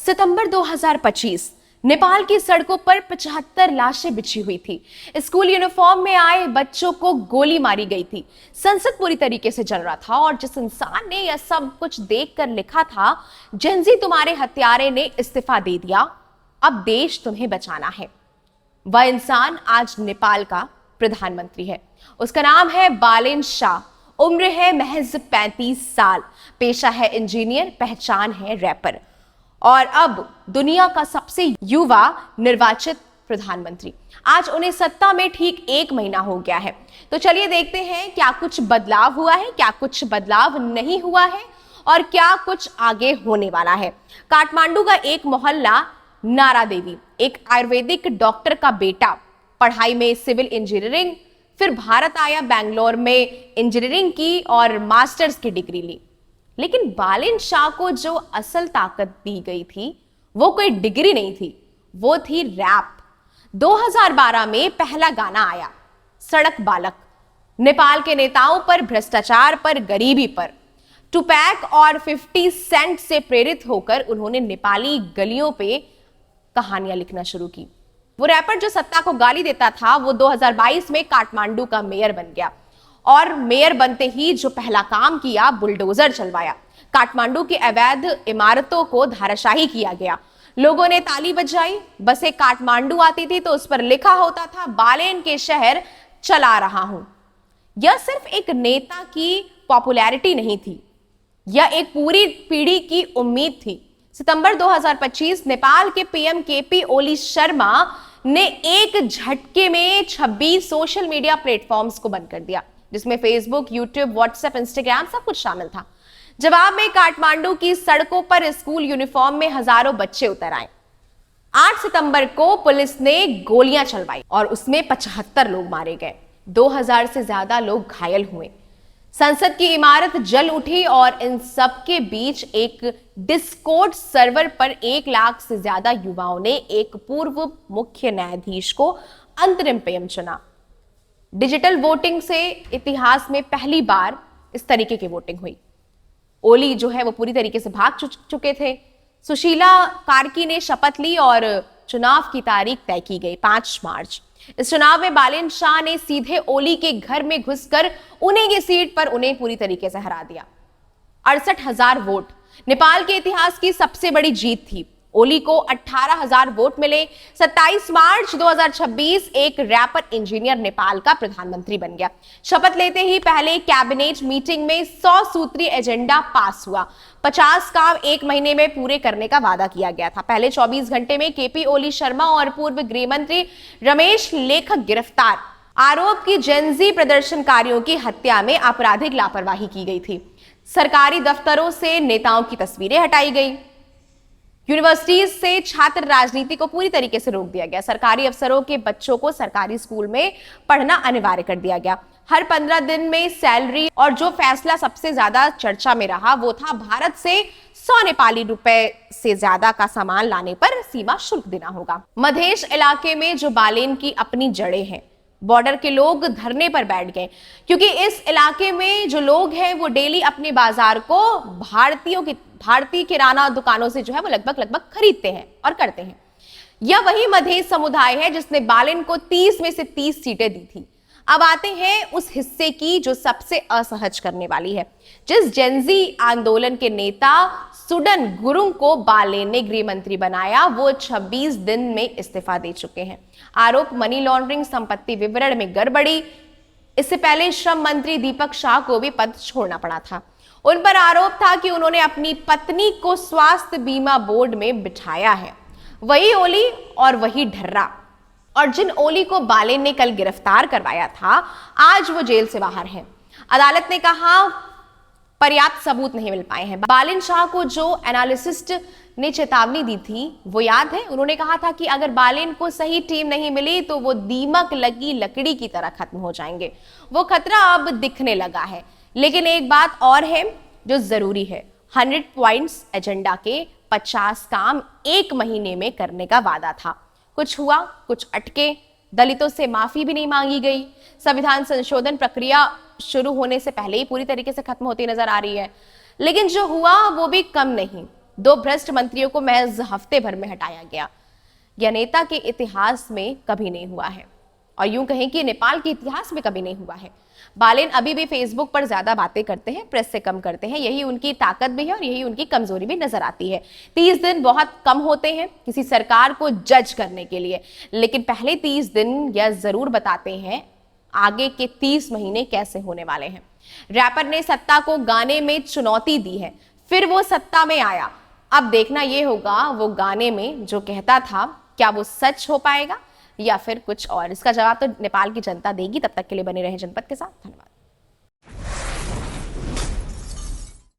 सितंबर 2025 नेपाल की सड़कों पर 75 लाशें बिछी हुई थी। स्कूल यूनिफॉर्म में आए बच्चों को गोली मारी गई थी। संसद पूरी तरीके से जल रहा था और जिस इंसान ने यह सब कुछ देखकर लिखा था, जेनजी तुम्हारे हत्यारे ने इस्तीफा दे दिया, अब देश तुम्हें बचाना है, वह इंसान आज नेपाल का प्रधानमंत्री है। उसका नाम है बालेन शाह। उम्र है महज 35 साल। पेशा है इंजीनियर, पहचान है रैपर और अब दुनिया का सबसे युवा निर्वाचित प्रधानमंत्री। आज उन्हें सत्ता में ठीक 1 महीना हो गया है। तो चलिए देखते हैं क्या कुछ बदलाव हुआ है, क्या कुछ बदलाव नहीं हुआ है और क्या कुछ आगे होने वाला है। काठमांडू का एक मोहल्ला नारा देवी, एक आयुर्वेदिक डॉक्टर का बेटा, पढ़ाई में सिविल इंजीनियरिंग, फिर भारत आया, बैंगलोर में इंजीनियरिंग की और मास्टर्स की डिग्री ली। लेकिन बालेन शाह को जो असल ताकत दी गई थी वो कोई डिग्री नहीं थी, वो थी रैप। 2012 में पहला गाना आया, सड़क बालक। नेपाल के नेताओं पर, भ्रष्टाचार पर, गरीबी पर। टुपैक और 50 सेंट से प्रेरित होकर उन्होंने नेपाली गलियों पे कहानियां लिखना शुरू की। वो रैपर जो सत्ता को गाली देता था वो 2022 में काठमांडू का मेयर बन गया और मेयर बनते ही जो पहला काम किया, बुलडोजर चलवाया। काठमांडू की अवैध इमारतों को धाराशाही किया गया। लोगों ने ताली बजाई। बसें काठमांडू आती थी तो उस पर लिखा होता था, बालेन के शहर चला रहा हूं। यह सिर्फ एक नेता की पॉपुलैरिटी नहीं थी, यह एक पूरी पीढ़ी की उम्मीद थी। सितंबर 2025 नेपाल के पीएम केपी ओली शर्मा ने एक झटके में 26 सोशल मीडिया प्लेटफॉर्म्स को बंद कर दिया, जिसमें फेसबुक, यूट्यूब, व्हाट्सएप, इंस्टाग्राम सब कुछ शामिल था। जवाब में काठमांडू की सड़कों पर स्कूल यूनिफॉर्म में हजारों बच्चे उतर आए। 8 सितंबर को पुलिस ने गोलियां चलवाई और उसमें 75 लोग मारे गए। 2000 से ज्यादा लोग घायल हुए। संसद की इमारत जल उठी और इन सब के बीच एक डिस्कॉर्ड सर्वर पर 1 लाख से ज्यादा युवाओं ने एक पूर्व मुख्य न्यायाधीश को अंतरिम पीएम चुना। डिजिटल वोटिंग से इतिहास में पहली बार इस तरीके की वोटिंग हुई। ओली जो है वो पूरी तरीके से भाग चुके थे। सुशीला कार्की ने शपथ ली और चुनाव की तारीख तय की गई, 5 मार्च। इस चुनाव में बालेन शाह ने सीधे ओली के घर में घुसकर उन्हीं की सीट पर उन्हें पूरी तरीके से हरा दिया। 68,000 वोट नेपाल के इतिहास की सबसे बड़ी जीत थी। ओली को 18,000 वोट मिले। 27 मार्च 2026 एक रैपर इंजीनियर नेपाल का प्रधानमंत्री बन गया। शपथ लेते ही पहले कैबिनेट मीटिंग में 100 सूत्री एजेंडा पास हुआ। 50 काम 1 महीने में पूरे करने का वादा किया गया था। पहले 24 घंटे में केपी ओली शर्मा और पूर्व गृह मंत्री रमेश लेखक गिरफ्तार। आरोप की जेनजी प्रदर्शनकारियों की हत्या में आपराधिक लापरवाही की गई थी। सरकारी दफ्तरों से नेताओं की तस्वीरें हटाई गई। यूनिवर्सिटीज से छात्र राजनीति को पूरी तरीके से रोक दिया गया। सरकारी अफसरों के बच्चों को सरकारी स्कूल में पढ़ना अनिवार्य कर दिया गया। हर 15 दिन में सैलरी, और जो फैसला सबसे ज्यादा चर्चा में रहा वो था भारत से 100 नेपाली रुपए से ज्यादा का सामान लाने पर सीमा शुल्क देना होगा। मधेश इलाके में जो बालेन की अपनी जड़ें हैं, बॉर्डर के लोग धरने पर बैठ गए क्योंकि इस इलाके में जो लोग हैं वो डेली अपने बाजार को भारतीय किराना दुकानों से जो है वो लगभग खरीदते हैं और करते हैं। यह वही मधेश समुदाय है जिसने बालेन को 30 में से 30 सीटें दी थी। अब आते हैं उस हिस्से की जो सबसे असहज करने वाली है। जिस जेनजी आंदोलन के नेता सुडन गुरुंग को बालेन ने गृह मंत्री बनाया, वो 26 दिन में इस्तीफा दे चुके हैं। आरोप मनी लॉन्ड्रिंग, संपत्ति विवरण में गड़बड़ी। इससे पहले श्रम मंत्री दीपक शाह को भी पद छोड़ना पड़ा था। उन पर आरोप था कि उन्होंने अपनी पत्नी को स्वास्थ्य बीमा बोर्ड में बिठाया है। वही ओली और वही ढर्रा। और जिन ओली को बालेन ने कल गिरफ्तार करवाया था, आज वो जेल से बाहर है। अदालत ने कहा पर्याप्त सबूत नहीं मिल पाए हैं। बालेन शाह को जो एनालिसिस्ट ने चेतावनी दी थी वो याद है? उन्होंने कहा था कि अगर बालेन को सही टीम नहीं मिली तो वो दीमक लगी लकड़ी की तरह खत्म हो जाएंगे। वो खतरा अब दिखने लगा है। लेकिन एक बात और है जो जरूरी है, 100 पॉइंट्स एजेंडा के 50 काम 1 महीने में करने का वादा था। कुछ हुआ, कुछ अटके। दलितों से माफी भी नहीं मांगी गई। संविधान संशोधन प्रक्रिया शुरू होने से पहले ही पूरी तरीके से खत्म होती नजर आ रही है। लेकिन जो हुआ वो भी कम नहीं। 2 भ्रष्ट मंत्रियों को महज हफ्ते भर में हटाया गया। यह नेता के इतिहास में कभी नहीं हुआ है और यूं कहें कि नेपाल के इतिहास में कभी नहीं हुआ है। बालेन अभी भी फेसबुक पर ज्यादा बातें करते हैं, प्रेस से कम करते हैं। यही उनकी ताकत भी है और यही उनकी कमजोरी भी नजर आती है। 30 दिन बहुत कम होते हैं किसी सरकार को जज करने के लिए, लेकिन पहले 30 दिन यह जरूर बताते हैं आगे के 30 महीने कैसे होने वाले हैं। रैपर ने सत्ता को गाने में चुनौती दी है, फिर वो सत्ता में आया। अब देखना यह होगा वो गाने में जो कहता था क्या वो सच हो पाएगा या फिर कुछ और। इसका जवाब तो नेपाल की जनता देगी। तब तक के लिए बने रहे जनपद के साथ। धन्यवाद।